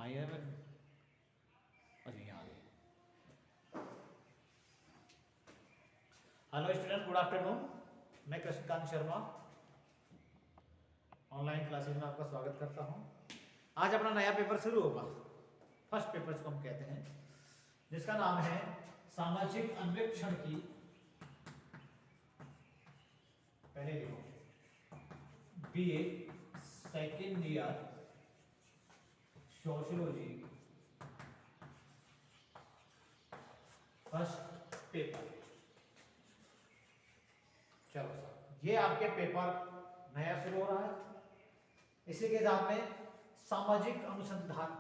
कहाँ है मैं? अच्छा यहाँ आ गई। Hello student, good afternoon. मैं कृष्णकांत शर्मा ऑनलाइन क्लासेस में आपका स्वागत करता हूँ। आज अपना नया पेपर शुरू होगा, फर्स्ट पेपर जिसको हम कहते हैं, जिसका नाम है सामाजिक अन्वेक्षण की, पहले लिखो, BA second year sociology first paper. चलो सर, ये आपके पेपर नया शुरू हो रहा है। इसी के साथ में सामाजिक अनुसंधान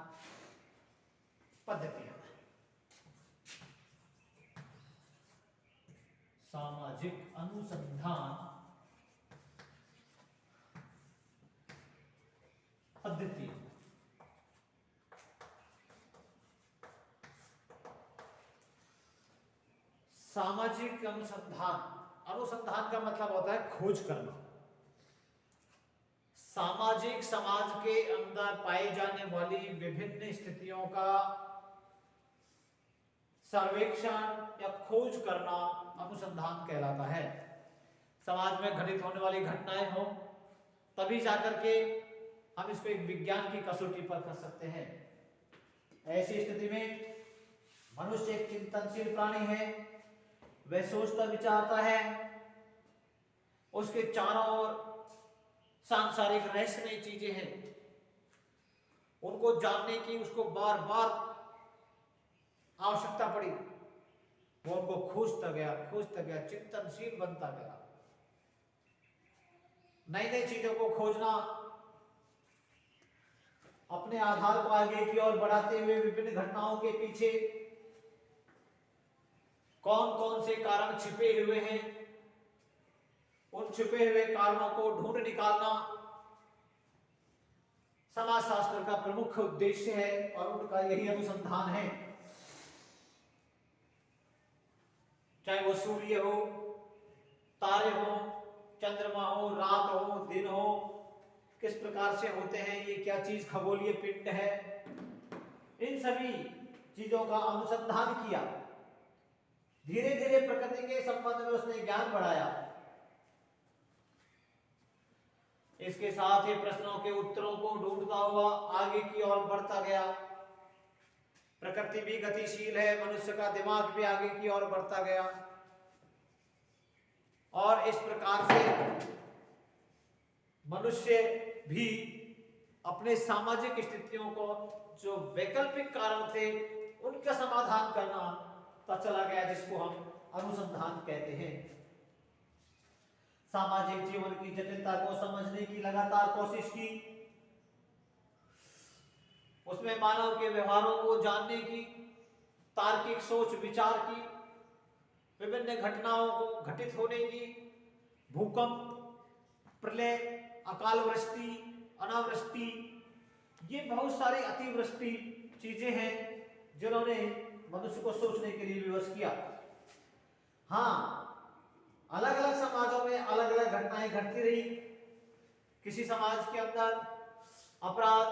पद्धतियां, सामाजिक अनुसंधान पद्धति, सामाजिक अनुसंधान, अनुसंधान का मतलब होता है खोज करना। सामाजिक समाज के अंदर पाई जाने वाली विभिन्न स्थितियों का सर्वेक्षण या खोज करना अनुसंधान कहलाता है। समाज में घटित होने वाली घटनाएं हो, तभी जाकर के हम इसको एक विज्ञान की कसौटी पर कर सकते हैं। ऐसी स्थिति में मनुष्य एक चिंतनशील प्राणी है, वह सोचता विचारता है, उसके चारों ओर सांसारिक रहस्यमयी चीजें हैं, उनको जानने की उसको बार बार आवश्यकता पड़ी। वो उनको खोजता गया, चिंतनशील बनता गया। नई नई चीजों को खोजना, अपने आधार को आगे की ओर बढ़ाते हुए विभिन्न घटनाओं के पीछे कौन कौन से कारण छिपे हुए हैं, उन छिपे हुए कारणों को ढूंढ निकालना समाजशास्त्र का प्रमुख उद्देश्य है और उनका यही अनुसंधान है। चाहे वो सूर्य हो, तारे हो, चंद्रमा हो, रात हो, दिन हो, किस प्रकार से होते हैं, ये क्या चीज खगोलीय पिंड है, इन सभी चीजों का अनुसंधान किया। धीरे धीरे प्रकृति के संबंध में उसने ज्ञान बढ़ाया। इसके साथ ही प्रश्नों के उत्तरों को ढूंढता हुआ आगे की ओर बढ़ता गया। प्रकृति भी गतिशील है, मनुष्य का दिमाग भी आगे की ओर बढ़ता गया और इस प्रकार से मनुष्य भी अपने सामाजिक स्थितियों को, जो वैकल्पिक कारण थे, उनका समाधान करना चला गया, जिसको हम अनुसंधान कहते हैं। सामाजिक जीवन की जटिलता को समझने की लगातार कोशिश की, उसमें मानव के व्यवहारों को जानने की, तार्किक सोच विचार की, विभिन्न घटनाओं को घटित होने की, भूकंप, प्रलय, अकाल वृष्टि, अनावृष्टि, ये बहुत सारी अतिवृष्टि चीजें हैं जिन्होंने मनुष्य को सोचने के लिए विवश किया। हाँ, अलग अलग समाजों में अलग अलग घटनाएं घटती रही। किसी समाज के अंदर अपराध,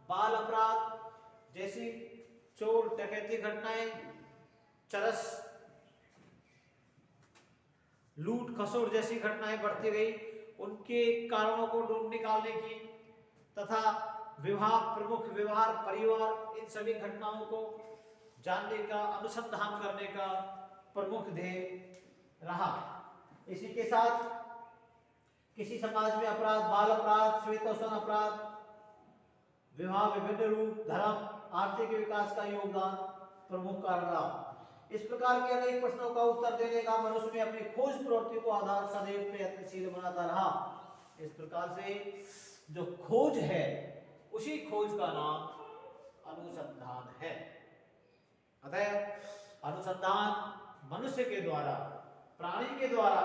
बाल अपराध जैसी चोर डकैती घटनाएं, चरस, लूट खसोट जैसी घटनाएं बढ़ती गई। उनके कारणों को ढूंढ निकालने की तथा विवाह, प्रमुख व्यवहार, परिवार, इन सभी घटनाओं को जानने का, अनुसंधान करने का प्रमुख ध्येय रहा। इसी के साथ किसी समाज में अपराध, बाल अपराध, श्वेतोषण अपराध, विवाह, विभिन्न रूप, धर्म, आर्थिक विकास का योगदान प्रमुख कारण रहा। इस प्रकार के अनेक प्रश्नों का उत्तर देने का मनुष्य में अपनी खोज प्रवृत्ति को आधार सदैव प्रयत्नशील बनाता रहा। इस प्रकार से जो खोज है, उसी खोज का नाम अनुसंधान है। अतः अनुसंधान मनुष्य के द्वारा, प्राणी के द्वारा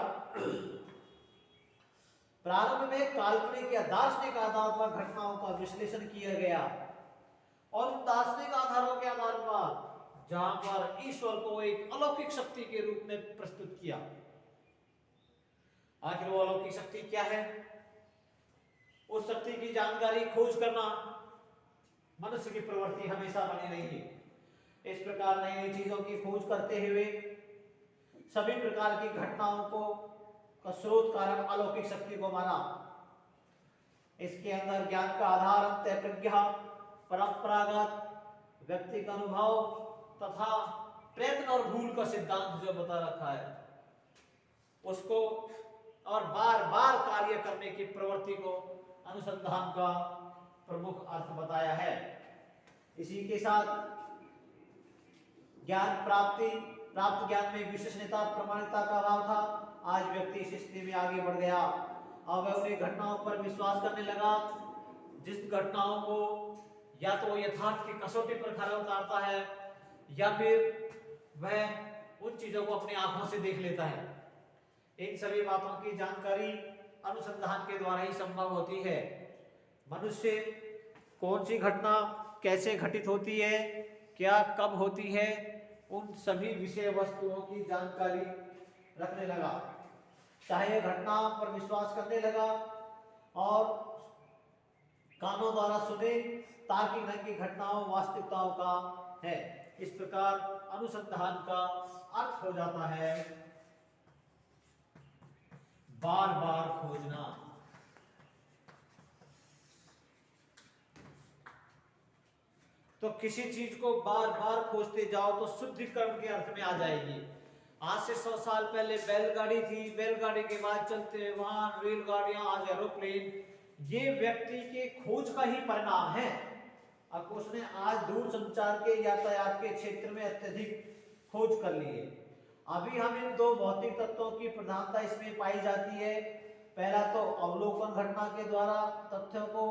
प्रारंभ में काल्पनिक या दार्शनिक आधार पर घटनाओं का विश्लेषण किया गया और दार्शनिक आधारों के आधार पर जहां पर ईश्वर को एक अलौकिक शक्ति के रूप में प्रस्तुत किया। आखिर वो अलौकिक शक्ति क्या है, उस शक्ति की जानकारी खोज करना मनुष्य की प्रवृत्ति हमेशा बनी रही है। इस प्रकार नई नई चीजों की खोज करते हुए सभी प्रकार की घटनाओं को का स्रोत कारण अलौकिक शक्ति को माना। इसके अंदर ज्ञान का आधार अंतः प्रज्ञा, परंपरागत व्यक्ति का अनुभव तथा प्रयत्न और भूल का सिद्धांत जो बता रखा है उसको और बार बार कार्य करने की प्रवृत्ति को अनुसंधान का प्रमुख अर्थ बताया है। इसी के साथ प्राप्त ज्ञान में विश्वसनीयता प्रमाणिकता का अभाव था। आज व्यक्ति इस स्थिति में आगे बढ़ गया। अब वह उन्हीं घटनाओं पर विश्वास करने लगा जिस घटनाओं को या तो यथार्थ की कसौटी पर खरा उतारता है या फिर वह उन चीजों को अपनी आंखों से देख लेता है। इन सभी बातों की जानकारी अनुसंधान के द्वारा ही संभव होती है। मनुष्य कौन सी घटना कैसे घटित होती है, क्या कब होती है, उन सभी विषय वस्तुओं की जानकारी रखने लगा। चाहे घटनाओं पर विश्वास करने लगा और कानों द्वारा सुने तार्किक ढंग की घटनाओं वास्तविकताओं का है। इस प्रकार अनुसंधान का अर्थ हो जाता है बार बार खोजना। तो किसी चीज को बार बार खोजते जाओ तो शुद्धिकरण के अर्थ में आ जाएगी। आज से 100 साल पहले बैलगाड़ी थी, बैलगाड़ी के बाद चलते वाहन, रेलगाड़ियां, आज एरोप्लेन, ये व्यक्ति के खोज का ही परिणाम है। अब उसने आज दूर संचार के यातायात के क्षेत्र में अत्यधिक खोज कर ली है। अभी हम इन दो भौतिक तत्वों की प्रधानता इसमें पाई जाती है। पहला तो अवलोकन घटना के द्वारा तथ्यों को,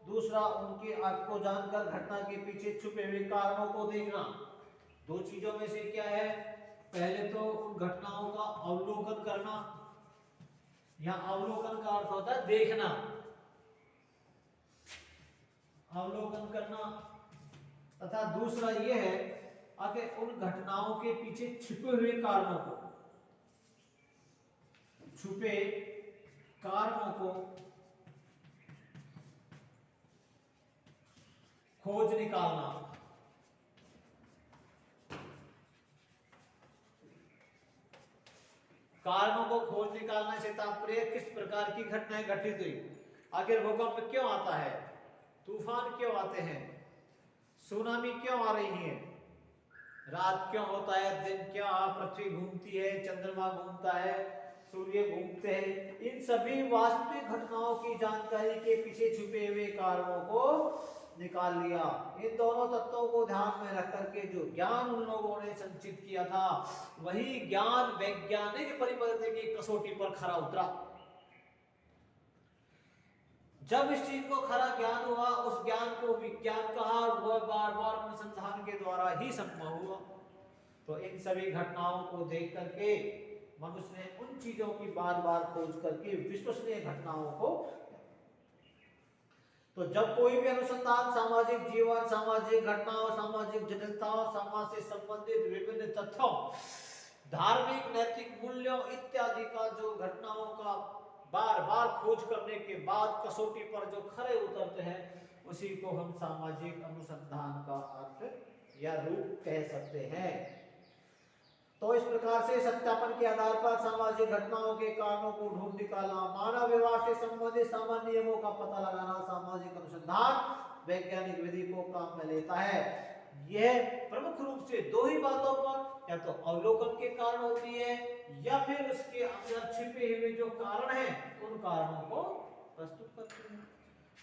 दूसरा उनके अर्थ को जानकर घटना के पीछे छुपे हुए कारणों को देखना। दो चीजों में से क्या है, पहले तो उन घटनाओं का अवलोकन करना, यहां अवलोकन का अर्थ होता है देखना, अवलोकन करना, तथा दूसरा यह है कि उन घटनाओं के पीछे छुपे हुए कारणों को, छुपे कारणों को खोज निकालना। कारणों को खोज निकालने से तात्पर्य किस प्रकार की घटनाएं घटित हुई, आखिर भूकंप क्यों आता है, तूफान क्यों आते हैं, सुनामी क्यों आ रही है, रात क्यों होता है, दिन क्या, पृथ्वी घूमती है, चंद्रमा घूमता है, सूर्य घूमते हैं। इन सभी वास्तविक घटनाओं की जानकारी के पीछे छुपे हुए कारणों को निकाल लिया। इन दोनों तत्वों को ध्यान में रख करके जो ज्ञान उन लोगों ने संचित किया था वही ज्ञान वैज्ञानिक परिपद्धति की कसौटी पर खरा उतरा। जब इस चीज को खरा ज्ञान हुआ, उस ज्ञान को विज्ञान कहा, वह बार बार अनुसंधान के द्वारा ही संभव हुआ। तो इन सभी घटनाओं को देख करके मनुष्य ने उन चीजों की बार बार खोज करके विश्वसनीय घटनाओं को, तो जब कोई भी अनुसंधान सामाजिक जीवन, सामाजिक घटनाओं, सामाजिक जटिलताओं, समाज से संबंधित विभिन्न तथ्यों, धार्मिक नैतिक मूल्यों इत्यादि का जो घटनाओं का बार बार खोज करने के बाद कसौटी पर जो खरे उतरते हैं उसी को हम सामाजिक अनुसंधान का अर्थ या रूप कह सकते हैं। तो इस प्रकार से सत्यापन के आधार पर सामाजिक घटनाओं के कारणों को ढूंढ निकालना, मानव व्यवहार से संबंधित सामान्य नियमों का पता लगाना सामाजिक अनुसंधान वैज्ञानिक विधि को काम में लेता है। यह प्रमुख रूप से दो ही बातों पर, या तो अवलोकन के कारण होती है या फिर उसके अंदर छिपे हुए जो कारण हैं उन कारणों को प्रस्तुत करती है।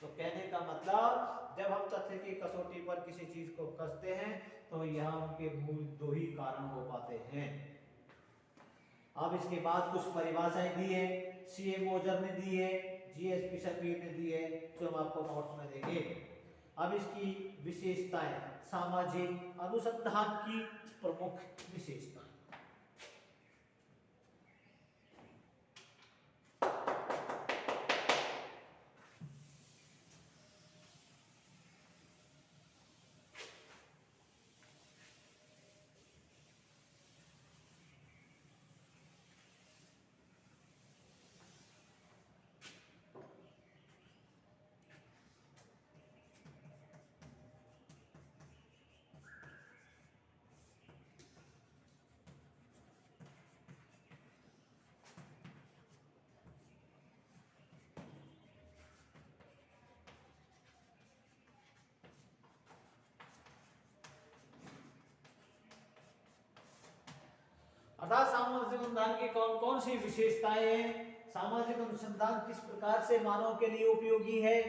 तो कहने का मतलब जब हम तथ्य की कसौटी पर किसी चीज को कसते हैं तो यहाँ उनके मूल दो ही कारण हो पाते हैं। अब इसके बाद कुछ परिभाषाएं दी है, सीए मोजर ने दी है, जीएसपी शबीर ने दी है, जो हम आपको नोट्स में देंगे। अब इसकी विशेषताएं, सामाजिक अनुसंधान की प्रमुख विशेषताएं। अर्थात सामाजिक अनुसंधान की कौन कौन सी विशेषताएं हैं, सामाजिक अनुसंधान किस प्रकार से मानव के लिए उपयोगी है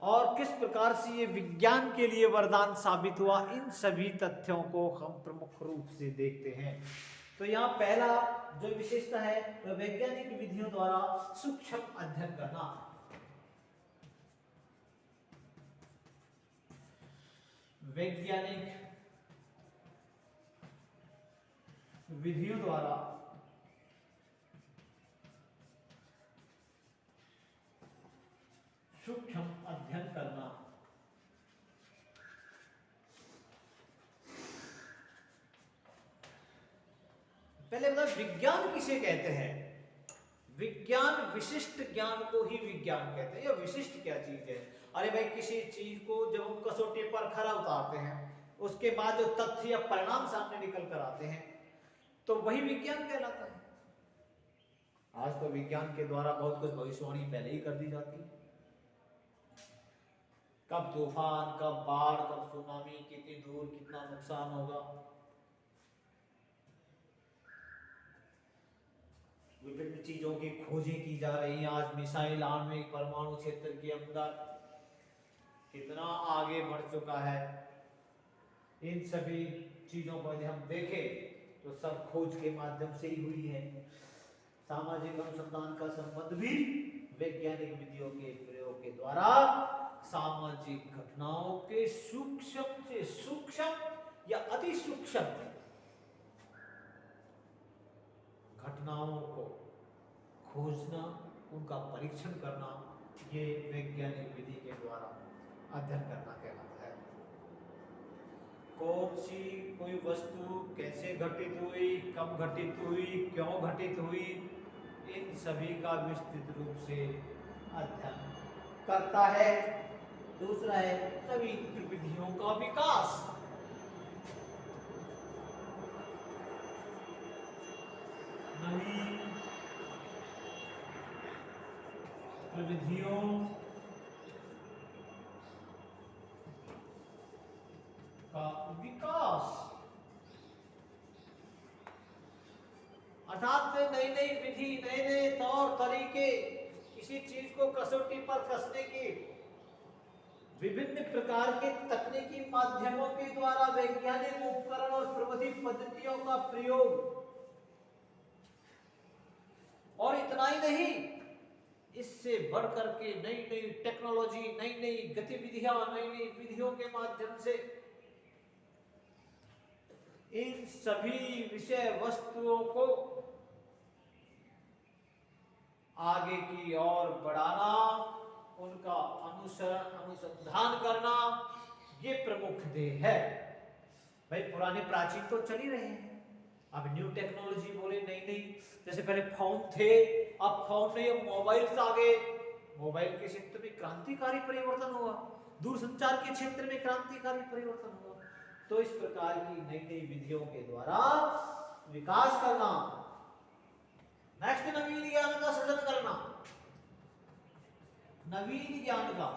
और किस प्रकार से ये विज्ञान के लिए वरदान साबित हुआ, इन सभी तथ्यों को हम प्रमुख रूप से देखते हैं। तो यहाँ पहला जो विशेषता है वह वैज्ञानिक विधियों द्वारा सूक्ष्म अध्ययन करना। वैज्ञानिक विधियों द्वारा सूक्ष्म अध्ययन करना। पहले बता विज्ञान किसे कहते हैं। विज्ञान विशिष्ट ज्ञान को ही विज्ञान कहते हैं। या विशिष्ट क्या चीज है? अरे भाई किसी चीज को जब हम कसौटी पर खरा उतारते हैं उसके बाद जो तथ्य या परिणाम सामने निकल कर आते हैं तो वही विज्ञान कहलाता है। आज तो विज्ञान के द्वारा बहुत कुछ भविष्यवाणी पहले ही कर दी जाती है। कब तूफान, कब बाढ़, कब सुनामी, कितनी दूर कितना नुकसान होगा, विभिन्न चीजों की खोजें की जा रही हैं। आज मिसाइल, आणविक, परमाणु क्षेत्र के अंदर कितना आगे बढ़ चुका है। इन सभी चीजों को यदि हम देखें तो सब खोज के माध्यम से ही हुई है। सामाजिक अनुसंधान का संबंध भी वैज्ञानिक विधियों के प्रयोग के द्वारा सामाजिक घटनाओं के सूक्ष्म से सूक्ष्म या अति सूक्ष्म घटनाओं को खोजना, उनका परीक्षण करना, ये वैज्ञानिक विधि के द्वारा अध्ययन करना कहलाता है। कौन सी कोई वस्तु कैसे घटित हुई, कब घटित हुई, क्यों घटित हुई, इन सभी का विस्तृत रूप से अध्ययन करता है। दूसरा है नवीन प्रविधियों का विकास। नवीन प्रविधियों का विकास अर्थात नई नई विधि, नए नए तौर तरीके, किसी चीज को कसौटी पर कसने की विभिन्न प्रकार के तकनीकी माध्यमों के द्वारा वैज्ञानिक उपकरण और प्रविधि पद्धतियों का प्रयोग। और इतना ही नहीं, इससे बढ़कर के नई नई टेक्नोलॉजी, नई नई गतिविधियां, नई नई विधियों के माध्यम से इन सभी विषय वस्तुओं को आगे की ओर बढ़ाना, उनका अनुसरण, अनुसंधान करना, ये प्रमुख ध्येय है। भाई पुराने प्राचीन तो चल ही रहे हैं, अब न्यू टेक्नोलॉजी बोले नई नई, जैसे पहले फोन थे, अब फोन नहीं, अब मोबाइल्स आ गए। मोबाइल के क्षेत्र में क्रांतिकारी परिवर्तन हुआ, दूरसंचार के क्षेत्र में क्रांतिकारी परिवर्तन हुआ। तो इस प्रकार की नई नई विधियों के द्वारा विकास करना, नेक्स्ट नवीन ज्ञान का सृजन करना, नवीन ज्ञान का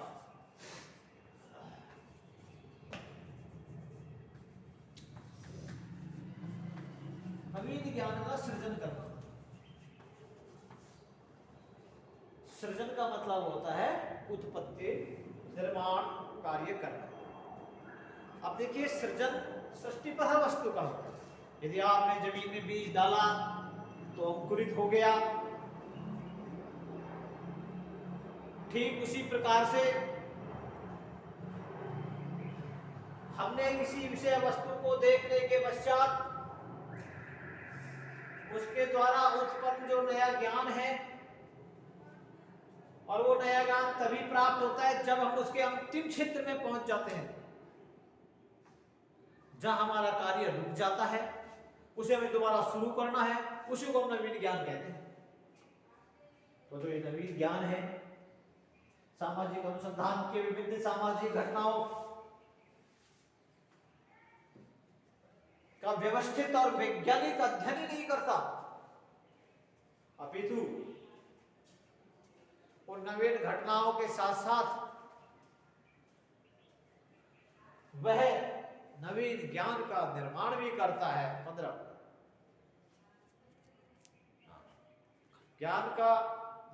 सृजन करना। सृजन का मतलब होता है उत्पत्ति, निर्माण कार्य करना। अब देखिए सृजन सृष्टि पर हर वस्तु का होता है। यदि आपने जमीन में बीज डाला तो अंकुरित हो गया, ठीक उसी प्रकार से हमने किसी विषय वस्तु को देखने के पश्चात उसके द्वारा उत्पन्न जो नया ज्ञान है, और वो नया ज्ञान तभी प्राप्त होता है जब हम उसके अंतिम क्षेत्र में पहुंच जाते हैं, जहां हमारा कार्य रुक जाता है, उसे हमें दोबारा शुरू करना है, उसी को हम नवीन ज्ञान कहते हैं। तो जो ये नवीन ज्ञान है, सामाजिक अनुसंधान के विभिन्न सामाजिक घटनाओं का व्यवस्थित और वैज्ञानिक अध्ययन ही नहीं करता, अपितु उन नवीन घटनाओं के साथ साथ वह नवीन ज्ञान का निर्माण भी करता है। 15 ज्ञान का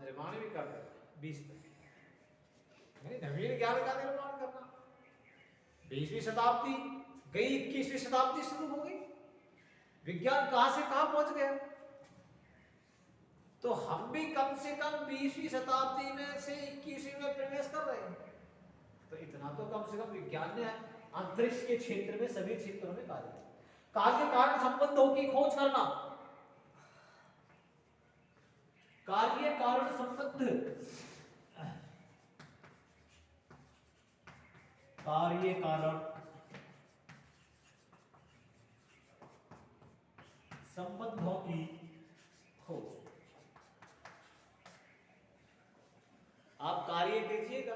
निर्माण भी कर रहे हैं 20 में, नवीन ज्ञान का निर्माण करना। 20वीं शताब्दी गई, 21वीं शताब्दी शुरू हो गई, विज्ञान कहां से कहां पहुंच गया। तो हम भी कम से कम 20वीं शताब्दी में से 21वीं में प्रवेश कर रहे हैं। तो इतना तो कम से कम विज्ञान ने अंतरिक्ष के क्षेत्र में सभी क्षेत्रों में कार्य कारण संबंधों की खोज करना, कार्य कारण संबंध, कार्य कारण संबंधों की खोज। आप कार्य कीजिएगा,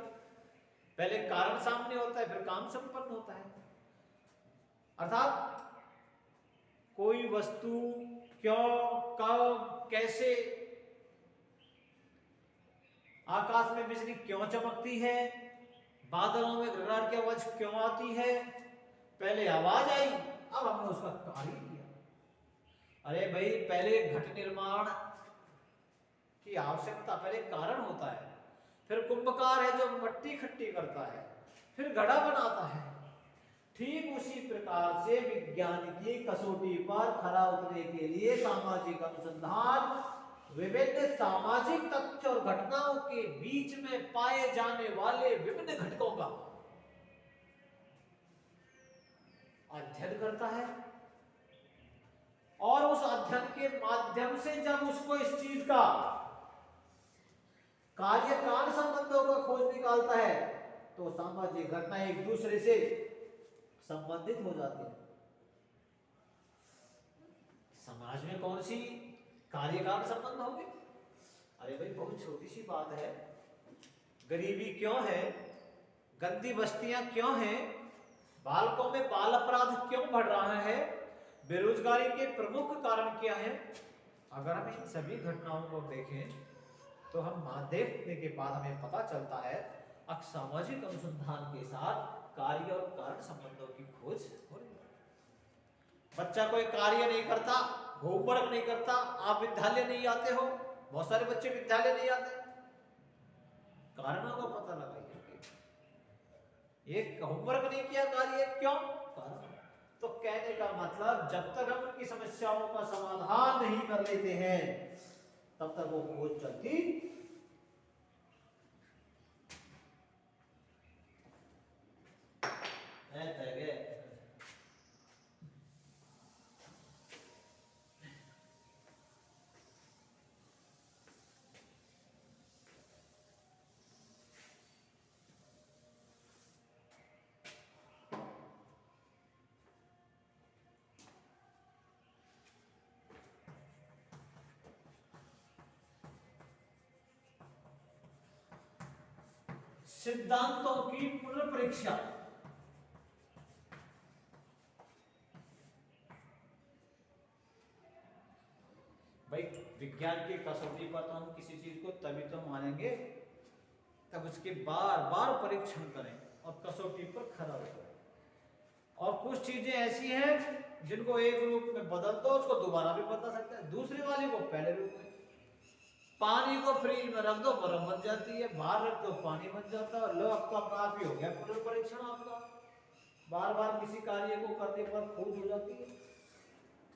पहले कारण सामने होता है, फिर काम संपन्न होता है। अर्थात कोई वस्तु क्यों, कब, कैसे, आकाश में बिजली क्यों चमकती है, बादलों में घड़घड़ाहट की आवाज क्यों आती है, पहले आवाज आई, अब हमने उसका कार्य किया। अरे भाई, पहले घट निर्माण की आवश्यकता, पहले कारण होता है, फिर कुंभकार है जो मट्टी इकट्ठी करता है, फिर घड़ा बनाता है। ठीक उसी प्रकार से विज्ञान की कसौटी पर खरा उतरने के लिए सामाजिक अनुसंधान विभिन्न सामाजिक तथ्य और घटनाओं के बीच में पाए जाने वाले विभिन्न घटकों का अध्ययन करता है, और उस अध्ययन के माध्यम से जब उसको इस चीज का कार्य कारण संबंधों का खोज निकालता है, तो सामाजिक घटनाएं एक दूसरे से संबंधित हो जाती है। समाज में कौन सी कार्य कारण संबंध होंगे? अरे भाई, बहुत छोटी सी बात है, गरीबी क्यों है, गंदी बस्तियां क्यों हैं, बालकों में बाल अपराध क्यों बढ़ रहा है, बेरोजगारी के प्रमुख कारण क्या है। अगर हम इन सभी घटनाओं को देखें तो हम देखने के बाद हमें पता चलता है सामाजिक अनुसंधान के साथ कार्य और कारण संबंधों की खोज हो रही है। बच्चा कोई कार्य नहीं करता, होमवर्क नहीं करता, आप विद्यालय नहीं आते हो, बहुत सारे बच्चे विद्यालय नहीं आते, कारणों का पता लगाइए। एक होमवर्क नहीं किया, कार्य क्यों, कारण। तो कहने का मतलब जब तक हम उनकी समस्याओं का समाधान नहीं कर लेते हैं तब तक वो खोज चलती है। सिद्धांतों की पुनर्परीक्षा। भाई, विज्ञान की कसौटी पर तो हम किसी चीज को तभी तो मानेंगे तब उसके बार बार परीक्षण करें और कसौटी पर खरा उतरें। और कुछ चीजें ऐसी हैं जिनको एक रूप में बदल दो, उसको दोबारा भी बदल सकते हैं, दूसरी वाली को पहले रूप में। पानी को फ्रिज में रख दो, बर्फ बन जाती है, बाहर रख दो, पानी बन जाता है। लो, अब तो काफी हो गया पुनर्परीक्षण आपका, बार बार किसी कार्य को करने पर खोज हो जाती है।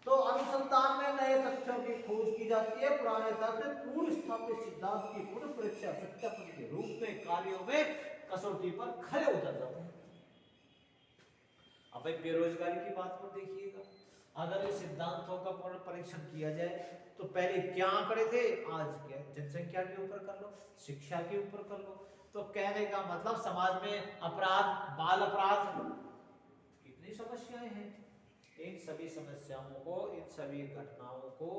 तो अनुसंधान में नए तथ्यों की खोज की जाती है, पुराने तथ्य पूर्व स्थापित सिद्धांत की पुनर्परीक्षा सत्यापन के रूप में कार्यों में कसौटी पर खरे उतर जाते हैं। अब भाई, बेरोजगारी की बात पर देखिएगा, अगर इस सिद्धांतों का पुनर्परीक्षण किया जाए तो पहले क्या आंकड़े थे, आज क्या जनसंख्या के ऊपर कर लो, शिक्षा के ऊपर कर लो। तो कहने का मतलब समाज में अपराध, बाल अपराध, कितनी समस्याएं हैं। इन सभी समस्याओं को, इन सभी घटनाओं को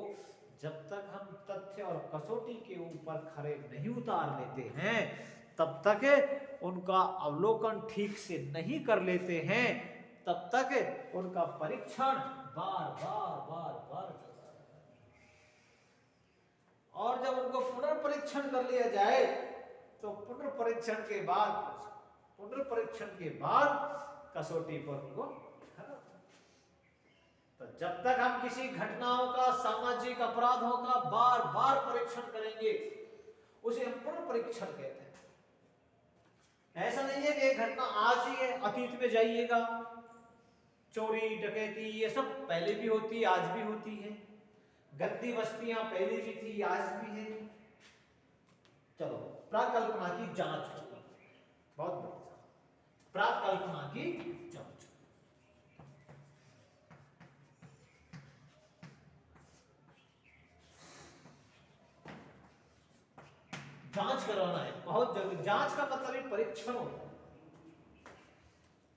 जब तक हम तथ्य और कसौटी के ऊपर खरे नहीं उतार लेते हैं तब तक उनका अवलोकन ठीक से नहीं कर लेते हैं, तब तक उनका परीक्षण बार बार बार बार चलता रहता है। और जब उनको पुनर्परीक्षण कर लिया जाए तो पुनर्परीक्षण के बाद कसौटी पर उनको तो जब तक हम किसी घटनाओं का, सामाजिक अपराधों का बार बार परीक्षण करेंगे, उसे हम पुनः परीक्षण कहते हैं। ऐसा नहीं है कि एक घटना आज ही है, अतीत में जाइएगा, चोरी डकैती ये सब पहले भी होती, आज भी होती है, गंदी बस्तियां पहले भी थी, आज भी है। चलो प्राकल्पना की जांच होगी, बहुत बढ़िया, प्राकल्पना की जांच। जांच करवाना है बहुत जरूरी। जांच का मतलब एक परीक्षण होता है।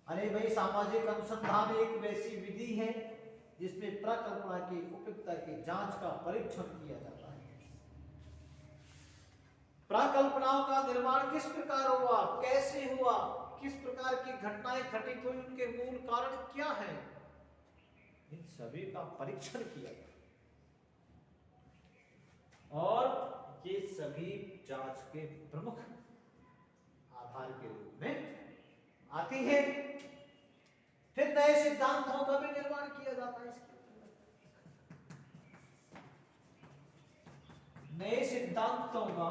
अरे भाई, सामाजिक अनुसंधान एक वैसी विधि है जिसमें प्राकल्पना की उपयुक्तता की जांच का परीक्षण किया जाता है। प्राकल्पनाओं का निर्माण किस प्रकार हुआ, कैसे हुआ, किस प्रकार की घटनाएं घटित हुई, उनके मूल कारण क्या है, इन सभी का परीक्षण किया जाता है। और ये सभी जांच के प्रमुख आधार के रूप में आती है। फिर नए सिद्धांतों का भी निर्माण किया जाता है इसके अंदर। नए सिद्धांतों का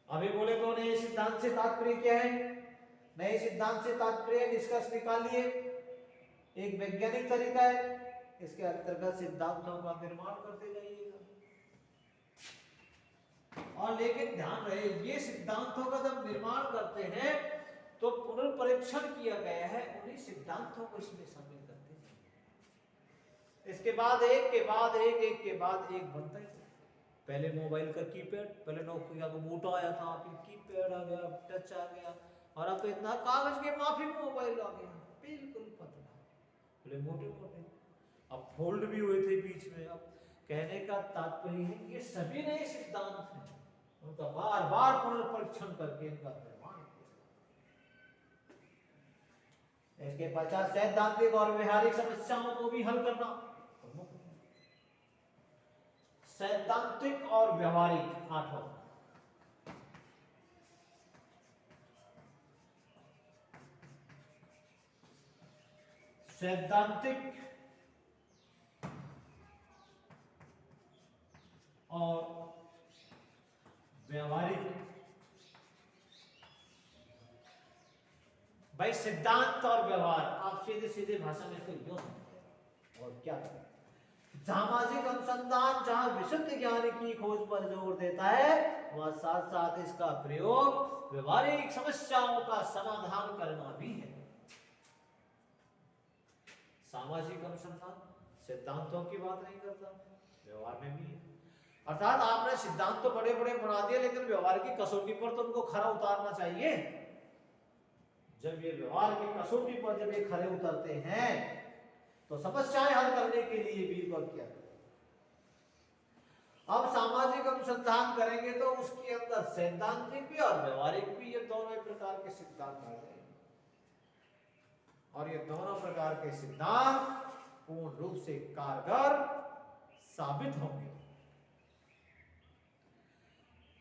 अभी बोले तो नए सिद्धांत से तात्पर्य क्या है? नए सिद्धांत से तात्पर्य निष्कर्ष निकालिए, एक वैज्ञानिक तरीका है, इसके अंतर्गत सिद्धांतों का निर्माण करते जाइएगा। और लेकिन ध्यान रहे, ये सिद्धांतों का जब निर्माण करते हैं तो पुनर्परीक्षण किया गया है, उन्हीं सिद्धांतों को इसमें शामिल करते हैं। इसके बाद एक के बाद एक बनता ही। पहले मोबाइल का कीपैड, पहले नोकिया का मोटा आया था, फिर कीपैड आ गया, टच आ गया, और अब तो इतना कागज के माफी मोबाइल आ गया, बिल्कुल पतला, पहले मोटे मोटे, अब फोल्ड भी हुए थे बीच में। अब कहने का तात्पर्य है कि ये सभी नए सिद्धांत हैं, उनका बार बार पुनर्परीक्षण करके इनका निर्माण किया। इसके पश्चात सैद्धांतिक और व्यवहारिक समस्याओं को भी हल करना प्रमुख है। सैद्धांतिक और व्यवहारिक, आठवां, सैद्धांतिक और व्यवहारिक। भाई सिद्धांत और व्यवहार, आप सीधे सीधे भाषा में इसको यूं समझते और क्या करें। सामाजिक अनुसंधान जहां विशुद्ध ज्ञान की खोज पर जोर देता है, वहां साथ साथ इसका प्रयोग व्यवहारिक समस्याओं का समाधान करना भी है। सामाजिक अनुसंधान सिद्धांतों की बात नहीं करता, व्यवहार में भी है। अर्थात आपने सिद्धांत तो बड़े बड़े बना दिए, लेकिन व्यवहार की कसौटी पर तो उनको खरा उतारना चाहिए। जब ये व्यवहार की कसौटी पर जब ये खरे उतरते हैं तो समस्याएं हल करने के लिए भी वर्क किया। अब सामाजिक अनुसंधान करेंगे तो उसके अंदर सैद्धांतिक भी और व्यवहारिक भी, ये दोनों प्रकार के सिद्धांत आ जाएंगे, और ये दोनों प्रकार के सिद्धांत पूर्ण रूप से कारगर साबित होंगे।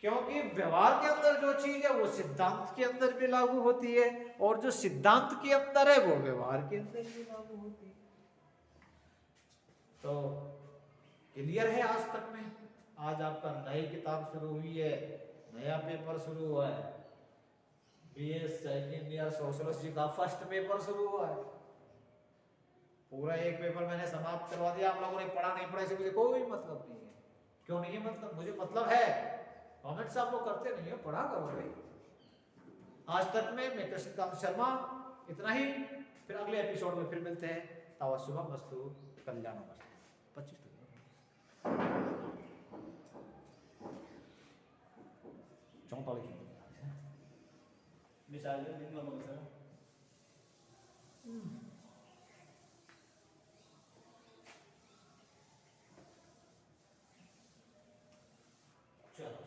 क्योंकि व्यवहार के अंदर जो चीज है वो सिद्धांत के अंदर भी लागू होती है, और जो सिद्धांत के अंदर है वो व्यवहार के अंदर भी लागू होती है। तो क्लियर है आज तक में? आज आपका नई किताब शुरू हुई है, नया पेपर शुरू हुआ है, बीएस सेकंड ईयर सोशियोलॉजी का फर्स्ट पेपर शुरू हुआ है। पूरा एक पेपर मैंने समाप्त करवा दिया। आप लोगों ने पढ़ा नहीं पढ़ा, इससे मुझे कोई मतलब नहीं है। क्यों नहीं है मतलब? मुझे मतलब है, कमेंट्स आप लोग करते नहीं हो, पढ़ा करो भाई। आज तक में मैं कृष्णकांत शर्मा, इतना ही। फिर अगले एपिसोड में फिर मिलते हैं। तावा शुभम वस्तु कल्याण वस्तु 25 44 मिसाल दिन में बोल सर। चलो